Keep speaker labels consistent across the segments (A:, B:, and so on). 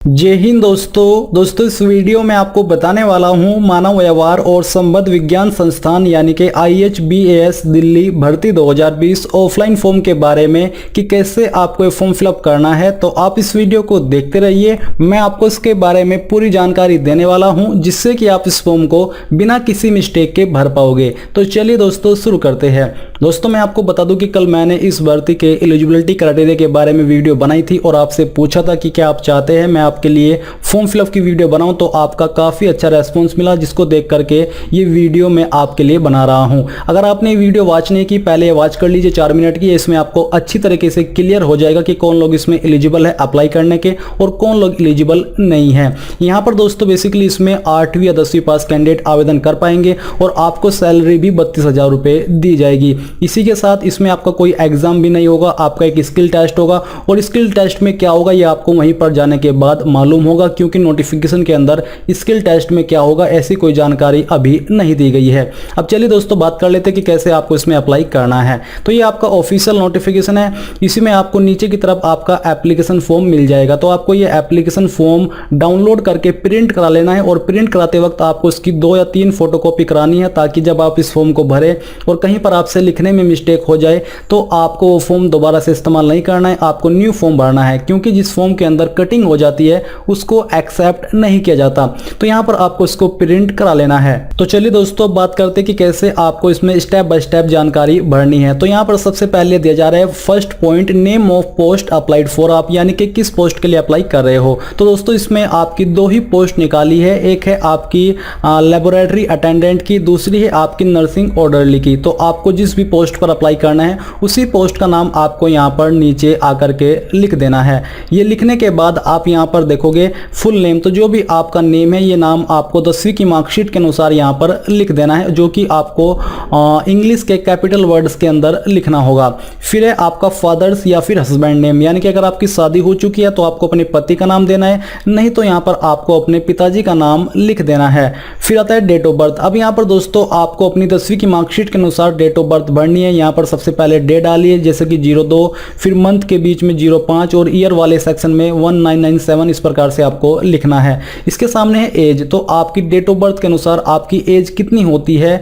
A: जय हिंद दोस्तों इस वीडियो में आपको बताने वाला हूं मानव व्यवहार और संबद्ध विज्ञान संस्थान यानी कि IHBAS दिल्ली भर्ती 2020 ऑफलाइन फॉर्म के बारे में कि कैसे आपको ये फॉर्म फिलअप करना है। तो आप इस वीडियो को देखते रहिए, मैं आपको इसके बारे में पूरी जानकारी देने वाला हूं जिससे कि आप इस फॉर्म को बिना किसी मिस्टेक के भर पाओगे। तो चलिए दोस्तों शुरू करते हैं। दोस्तों मैं आपको बता दूं कि कल मैंने इस भर्ती के एलिजिबिलिटी क्राइटेरिया के बारे में वीडियो बनाई थी और आपसे पूछा था कि क्या आप चाहते हैं मैं आपके लिए फॉर्म फिलअप की वीडियो बनाऊं, तो आपका काफी अच्छा रेस्पॉन्स मिला जिसको देख करके ये वीडियो मैं आपके लिए बना रहा हूं। अगर आपने वीडियो वॉच नहीं की पहले वॉच कर लीजिए, 4 मिनट की। इसमें आपको अच्छी तरीके से क्लियर हो जाएगा कि कौन लोग इसमें एलिजिबल है अप्लाई करने के और कौन लोग एलिजिबल नहीं है। यहाँ पर दोस्तों बेसिकली इसमें 8वीं या 10वीं पास कैंडिडेट आवेदन कर पाएंगे और आपको सैलरी भी 32,000 रुपए दी जाएगी। इसी के साथ इसमें आपका कोई एग्जाम भी नहीं होगा, आपका एक स्किल टेस्ट होगा और स्किल टेस्ट में क्या होगा ये आपको वहीं पर जाने के बाद मालूम होगा, क्योंकि नोटिफिकेशन के अंदर स्किल टेस्ट में क्या होगा ऐसी कोई जानकारी अभी नहीं दी गई है। अब चलिए दोस्तों बात कर लेते हैं कि कैसे आपको इसमें अप्लाई करना है। तो ये आपका ऑफिशियल नोटिफिकेशन है, इसी में आपको नीचे की तरफ आपका एप्लीकेशन फॉर्म मिल जाएगा। तो आपको ये एप्लीकेशन फॉर्म डाउनलोड करके प्रिंट करा लेना है और प्रिंट कराते वक्त आपको इसकी 2 या 3 फोटोकॉपी करानी है, ताकि जब आप इस फॉर्म को भरें और कहीं पर आपसे लिखने में मिस्टेक हो जाए तो आपको वो फॉर्म दोबारा से इस्तेमाल नहीं करना है, आपको न्यू फॉर्म भरना है, क्योंकि जिस फॉर्म के अंदर कटिंग हो जाती है उसको एक्सेप्ट नहीं किया जाता। तो यहाँ पर आपको इसको प्रिंट करा लेना है। तो चलिए दोस्तों बात करते हैं कि कैसे आपको इसमें स्टेप बाय स्टेप जानकारी भरनी है। तो यहाँ पर सबसे पहले दिया जा रहा है first point, name of post applied for, आप यानी कि किस पोस्ट के लिए अप्लाई कर रहे हो। तो दोस्तों इसमें आपकी 2 ही पोस्ट निकाली है, एक है आपकी लेबोरेटरी अटेंडेंट की, दूसरी है आपकी नर्सिंग ऑर्डरली की। तो आपको जिस भी पोस्ट पर अप्लाई करना है उसी पोस्ट का नाम आपको यहाँ पर नीचे आकर के लिख देना है। ये लिखने के बाद आप यहाँ पर देखोगे फुल नेम, तो जो भी आपका नेम है ये नाम आपको 10वीं की मार्कशीट के अनुसार यहाँ पर लिख देना है, जो कि आपको इंग्लिश के कैपिटल वर्ड्स के अंदर लिखना होगा। फिर है आपका फादर्स या फिर हस्बैंड नेम, यानी कि अगर आपकी शादी हो चुकी है तो आपको अपने पति का नाम देना है, नहीं तो यहाँ पर आपको अपने पिताजी का नाम लिख देना है। फिर आता है डेट ऑफ बर्थ। अब यहाँ पर दोस्तों आपको अपनी 10वीं की मार्कशीट के अनुसार डेट ऑफ बर्थ भरनी है। यहाँ पर सबसे पहले डे डालिए जैसे कि 02, फिर मंथ के बीच में 05 और ईयर वाले सेक्शन में 1997, इस प्रकार से आपको लिखना है। इसके सामने है एज, तो आपकी डेट ऑफ बर्थ के अनुसार आपकी एज कितनी होती है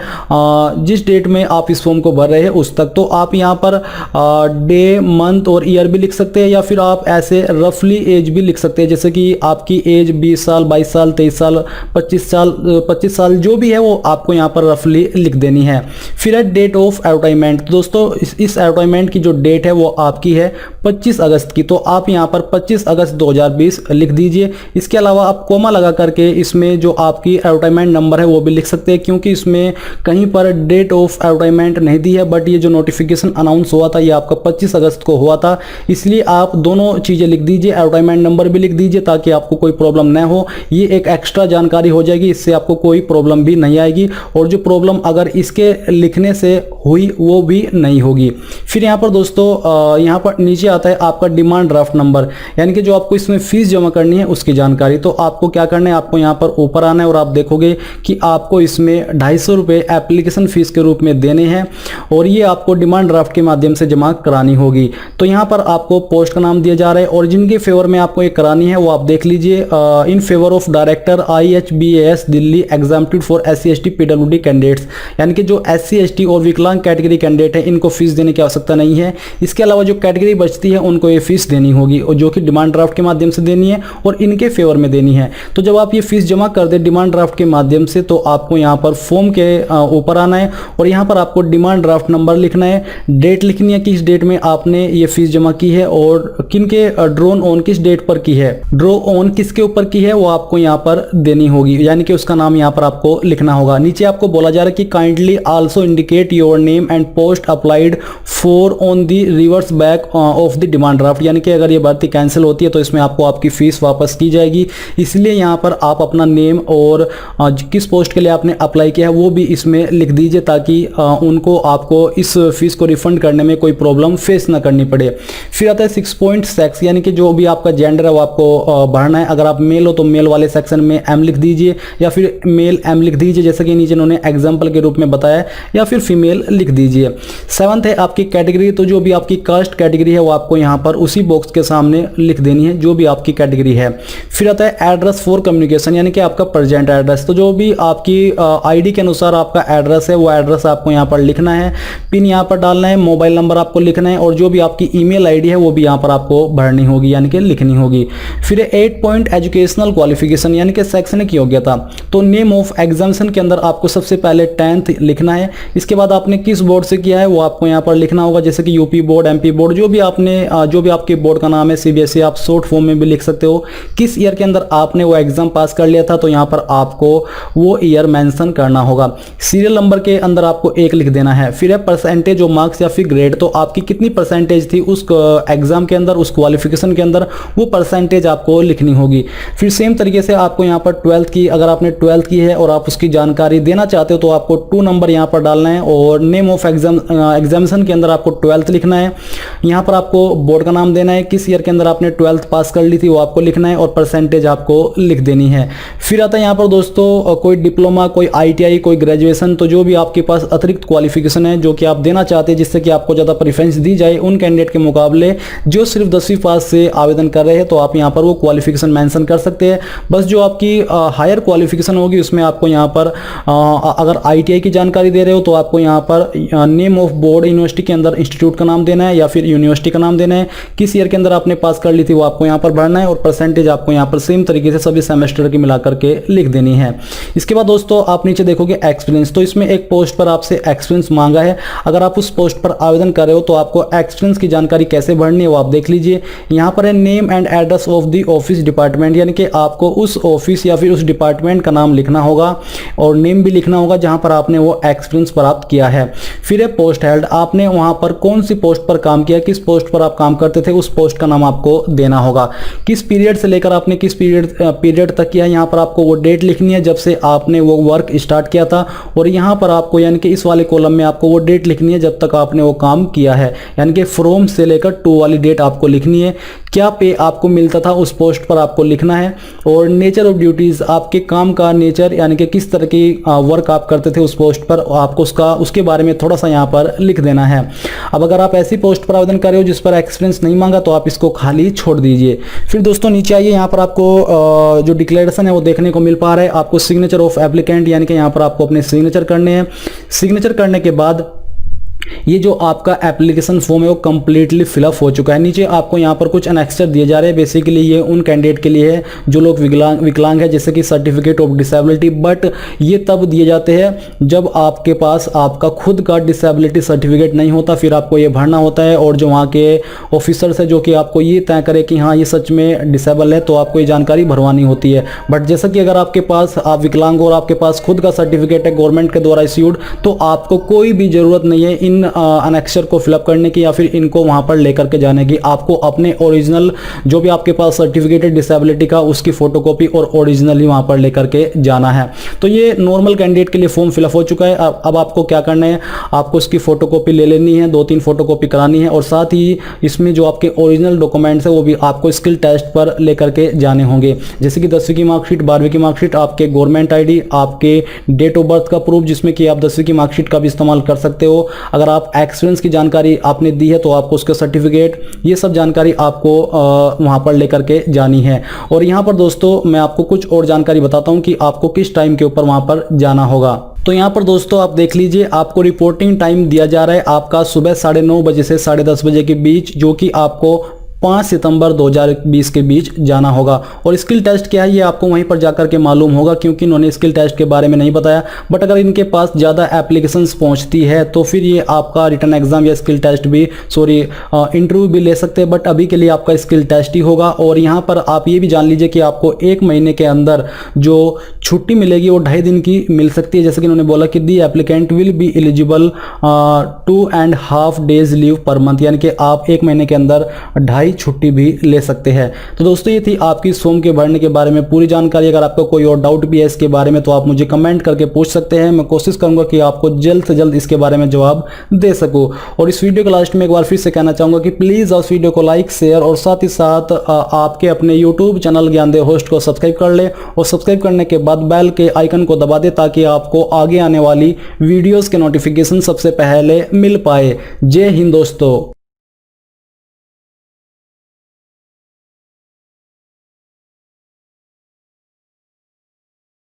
A: जिस डेट में आप इस फॉर्म को भर रहे हैं उस तक। तो आप यहाँ पर डे, मंथ और ईयर भी लिख सकते हैं, या फिर आप ऐसे रफली एज भी लिख सकते हैं, जैसे कि आपकी एज 20 साल, 22 साल, 23 साल, 25 साल जो भी है वो आपको यहाँ पर रफली लिख देनी है। फिर है डेट ऑफ एडवर्टाइजमेंट। दोस्तों इस एडवर्टाइजमेंट की जो डेट है वो आपकी है 25 अगस्त की, तो आप यहाँ पर 25 अगस्त 2020 लिख दीजिए। इसके अलावा आप कोमा लगा करके इसमें जो आपकी एडवर्टाइजमेंट नंबर है वो भी लिख सकते हैं, क्योंकि इसमें कहीं पर डेट ऑफ एडवर्टाइजमेंट नहीं दी है, बट ये जो नोटिफिकेशन अनाउंस हुआ था ये आपका 25 अगस्त को हुआ था, इसलिए आप दोनों चीज़ें लिख दीजिए, एडवर्टाइजमेंट नंबर भी लिख दीजिए ताकि आपको कोई प्रॉब्लम न हो। ये एक एक्स्ट्रा जानकारी हो जाएगी, इससे आपको कोई प्रॉब्लम भी नहीं आएगी, और जो प्रॉब्लम अगर इसके लिखने से हुई वो भी नहीं होगी। फिर यहाँ पर दोस्तों यहाँ पर नीचे आता है आपका डिमांड ड्राफ्ट नंबर, यानी कि जो आपको इसमें फीस जमा करनी है उसकी जानकारी। तो आपको क्या करना है, आपको यहाँ पर ऊपर आना है और आप देखोगे कि आपको इसमें 250 रुपये एप्लीकेशन फीस के रूप में देने हैं, और ये आपको डिमांड ड्राफ्ट के माध्यम से जमा करानी होगी। तो यहाँ पर आपको पोस्ट का नाम दिया जा रहा है और जिनके फेवर में आपको ये करानी है वो आप देख लीजिए, in favour of director IHBAS Delhi exempted for SC ST PWD candidates, यानी कि जो SC ST और विकलांग कैटेगरी कैंडिडेट है इनको फीस देने की आवश्यकता नहीं है। इसके अलावा जो कैटेगरी बचती है उनको ये फीस देनी होगी, और जो कि डिमांड ड्राफ्ट के माध्यम से देनी है और इनके फेवर में देनी है। तो जब आप ये फीस जमा कर दे डिमांड ड्राफ्ट के माध्यम से, तो आपको यहाँ पर फॉर्म के ऊपर आना है और यहाँ पर आपको डिमांड ड्राफ्ट नंबर लिखना है, डेट लिखनी है किस डेट में आपने ये फीस जमा की है और किनके ड्रोन ऑन किस डेट पर की है, ड्रॉ ऑन किसके ऊपर की है वो आपको यहाँ पर देनी होगी, यानी कि उसका नाम यहाँ पर आपको लिखना होगा। नीचे आपको बोला जा रहा है कि kindly also indicate your name and post applied for on the reverse back of the demand draft, यानी कि अगर ये भर्ती कैंसिल होती है तो इसमें आपको आपकी फीस वापस की जाएगी, इसलिए यहाँ पर आप अपना नेम और किस पोस्ट के लिए आपने अप्लाई किया है वो भी इसमें लिख दीजिए, ताकि उनको आपको इस फीस को रिफंड करने में कोई प्रॉब्लम फेस ना करनी पड़े। फिर आता है 6 पॉइंट सेक्स, यानी कि जो भी आपका जेंडर है वो आपको भरना है। अगर आप मेल हो तो मेल वाले सेक्शन में M लिख दीजिए, या फिर मेल M लिख दीजिए जैसे कि नीचे उन्होंने एग्जाम्पल के रूप में बताया, या फिर फीमेल लिख दीजिए। 7th है आपकी कैटेगरी, तो जो भी आपकी कास्ट कैटेगरी है वो आपको यहाँ पर उसी बॉक्स के सामने लिख देनी है जो भी आपकी कैटेगरी है। फिर आता है एड्रेस फॉर कम्युनिकेशन, यानी कि आपका प्रेजेंट एड्रेस। तो जो भी आपकी आईडी के अनुसार आपका एड्रेस है वो एड्रेस आपको यहाँ पर लिखना है, पिन यहाँ पर डालना है, मोबाइल नंबर आपको लिखना है और जो भी आपकी ईमेल आईडी है वो भी यहाँ पर आपको भरनी होगी यानी कि लिखनी होगी। फिर 8 पॉइंट एजुकेशनल क्वालिफिकेशन यानी कि शैक्षणिक योग्यता। तो नेम ऑफ एग्जामिनेशन के अंदर आपको सबसे पहले 10th लिखना है। इसके बाद आपने किस बोर्ड से किया है वो आपको यहाँ पर लिखना होगा, जैसे कि यूपी बोर्ड, एमपी बोर्ड, जो भी आपके बोर्ड का नाम है, सीबीएसई आप शॉर्ट फॉर्म में भी लिख सकते हो। किस ईयर के अंदर आपने वो एग्जाम पास कर लिया था तो यहाँ पर आपको वो ईयर मेंशन करना होगा। सीरियल नंबर के अंदर आपको 1 लिख देना है। फिर है परसेंटेज ऑफ मार्क्स या फिर ग्रेड, तो आपकी कितनी परसेंटेज थी उस एग्जाम के अंदर, उस क्वालिफिकेशन के अंदर, वो परसेंटेज आपको लिखनी होगी। फिर सेम तरीके से आपको यहाँ पर 12th की, अगर आपने 12th की है और आप उसकी जानकारी देना चाहते हो तो आपको 2 नंबर यहाँ पर डालना है और नेम ऑफ एग्जामिनेशन के अंदर आपको 12th लिखना है। यहाँ पर आपको बोर्ड का नाम देना है, किस ईयर के अंदर आपने 12th पास कर ली थी वो आपको लिखना है और परसेंटेज आपको लिख देनी है। फिर आता है यहाँ पर दोस्तों कोई डिप्लोमा, कोई आईटीआई, कोई ग्रेजुएशन, तो जो भी आपके पास अतिरिक्त क्वालिफिकेशन है जो कि आप देना चाहते हैं जिससे कि आपको ज़्यादा प्रेफरेंस दी जाए उन कैंडिडेट के मुकाबले जो सिर्फ 10वीं पास से आवेदन कर रहे हैं, तो आप यहाँ पर वो क्वालिफिकेशन मेंशन कर सकते हैं। बस जो आपकी हायर क्वालिफिकेशन होगी उसमें आपको यहाँ पर अगर आईटीआई की जानकारी दे रहे हो तो आपको यहाँ पर नेम ऑफ बोर्ड, यूनिवर्सिटी के अंदर इंस्टीट्यूट का नाम देना है या फिर यूनिवर्सिटी का नाम देना है, किस ईयर के अंदर आपने पास कर ली थी वो आपको यहाँ पर भरना है और परसेंटेज आपको यहाँ पर सेम तरीके से सभी सेमेस्टर की मिलाकर के लिख देनी है। इसके बाद दोस्तों आप नीचे देखोगे एक्सपीरियंस, तो इसमें एक पोस्ट पर आपसे एक्सपीरियंस मांगा है। अगर आप उस पोस्ट पर आवेदन कर रहे हो तो आपको एक्सपीरियंस की जानकारी कैसे भरनी है वो आप देख लीजिए। यहाँ पर है name and address of the office department, यानी कि आपको उस ऑफिस या फिर उस डिपार्टमेंट का नाम लिखना होगा और नेम भी लिखना होगा जहां पर आपने वो एक्सपीरियंस प्राप्त किया है। फिर है पोस्ट हेल्ड, आपने वहां पर कौन सी पोस्ट पर काम किया, किस पोस्ट पर आप काम करते थे, उस पोस्ट का नाम आपको देना होगा। किस पीरियड से लेकर आपने किस पीरियड तक किया, यहाँ पर आपको वो डेट लिखनी है जब से आपने वो वर्क स्टार्ट किया था और यहाँ पर आपको यानी कि इस वाले कॉलम में आपको वो डेट लिखनी है जब तक आपने वो काम किया है, यानी कि फ्रॉम से लेकर टू वाली डेट आपको लिखनी है। क्या पे आपको मिलता था उस पोस्ट पर आपको लिखना है और नेचर ऑफ ड्यूटीज, आपके काम का नेचर यानी कि किस तरह की वर्क आप करते थे उस पोस्ट पर, आपको उसके बारे में थोड़ा सा यहाँ पर लिख देना है। अब अगर आप ऐसी पोस्ट पर आवेदन कर रहे हो जिस पर एक्सपीरियंस नहीं मांगा तो आप इसको खाली छोड़ दीजिए। फिर दोस्तों नीचे आइए, यहाँ पर आपको जो डिक्लेरेशन है वो देखने को मिल पा रहा है। आपको सिग्नेचर ऑफ एप्लीकेंट यानी कि यहाँ पर आपको अपने सिग्नेचर करने हैं। सिग्नेचर करने के बाद ये जो आपका एप्लीकेशन फॉर्म है वो कंप्लीटली फिलअप हो चुका है। नीचे आपको यहाँ पर कुछ एनेक्सर दिए जा रहे हैं, बेसिकली ये उन कैंडिडेट के लिए है जो लोग विकलांग है, जैसे कि सर्टिफिकेट ऑफ डिसेबिलिटी, बट ये तब दिए जाते हैं जब आपके पास आपका खुद का डिसेबिलिटी सर्टिफिकेट नहीं होता, फिर आपको ये भरना होता है और जो वहाँ के ऑफिसर्स है जो कि आपको ये तय करे कि हाँ ये सच में डिसेबल है तो आपको ये जानकारी भरवानी होती है। बट जैसा कि अगर आपके पास आप विकलांग और आपके पास खुद का सर्टिफिकेट है गवर्नमेंट के द्वारा इश्यूड, तो आपको कोई भी जरूरत नहीं है इन अनेक्सर को फिलअप करने की या फिर इनको वहां पर लेकर के जाने की। आपको अपने ओरिजिनल जो भी आपके पास सर्टिफिकेट है डिसेबिलिटी का उसकी फोटोकॉपी और ओरिजिनल ही वहां पर लेकर के जाना है। तो ये नॉर्मल कैंडिडेट के लिए फॉर्म फिलअप हो चुका है। अब आपको क्या करना है, आपको इसकी फोटोकॉपी ले लेनी है, 2-3 फोटोकॉपी करानी है और साथ ही इसमें जो आपके ओरिजिनल डॉक्यूमेंट्स है वो भी आपको स्किल टेस्ट पर लेकर के जाने होंगे, जैसे कि 10वीं की मार्कशीट, 12वीं की मार्कशीट, आपके गवर्नमेंट आईडी, आपके डेट ऑफ बर्थ का प्रूफ जिसमें कि आप 10वीं की मार्कशीट का भी इस्तेमाल कर सकते हो। अगर आप एक्सपीरियंस की जानकारी आपने दी है तो आपको उसका सर्टिफिकेट, ये सब जानकारी आपको वहां पर लेकर के जानी है। और यहाँ पर दोस्तों मैं आपको कुछ और जानकारी बताता हूँ कि आपको किस टाइम के ऊपर वहां पर जाना होगा। तो यहाँ पर दोस्तों आप देख लीजिए, आपको रिपोर्टिंग टाइम दिया जा रहा है आपका सुबह 9:30 बजे से 10:30 बजे के बीच, जो कि आपको 5 सितंबर 2020 के बीच जाना होगा। और स्किल टेस्ट क्या है ये आपको वहीं पर जाकर के मालूम होगा, क्योंकि इन्होंने स्किल टेस्ट के बारे में नहीं बताया। बट अगर इनके पास ज़्यादा एप्लीकेशंस पहुंचती है तो फिर ये आपका रिटर्न एग्जाम या स्किल टेस्ट भी इंटरव्यू भी ले सकते हैं, बट अभी के लिए आपका स्किल टेस्ट ही होगा। और यहाँ पर आप ये भी जान लीजिए कि आपको 1 महीने के अंदर जो छुट्टी मिलेगी वो 2.5 दिन की मिल सकती है, जैसे कि उन्होंने बोला कि the applicant will be eligible 2.5 days leave per month, यानी कि आप 1 महीने के अंदर 2.5 छुट्टी भी ले सकते हैं। तो दोस्तों ये थी आपकी फॉर्म के भरने के बारे में पूरी जानकारी। अगर आपको कोई और डाउट भी है इसके बारे में तो आप मुझे कमेंट करके पूछ सकते हैं, मैं कोशिश करूंगा कि आपको जल्द से जल्द इसके बारे में जवाब दे सकूं। और इस वीडियो के लास्ट में एक बार फिर से कहना चाहूंगा कि प्लीज उस वीडियो को लाइक, शेयर और साथ ही साथ आपके अपने यूट्यूब चैनल ज्ञानदेव होस्ट को सब्सक्राइब कर ले और सब्सक्राइब करने के बाद बेल के आइकन को दबा दे ताकि आपको आगे आने वाली वीडियोस के नोटिफिकेशन सबसे पहले मिल पाए। जय हिंद दोस्तों।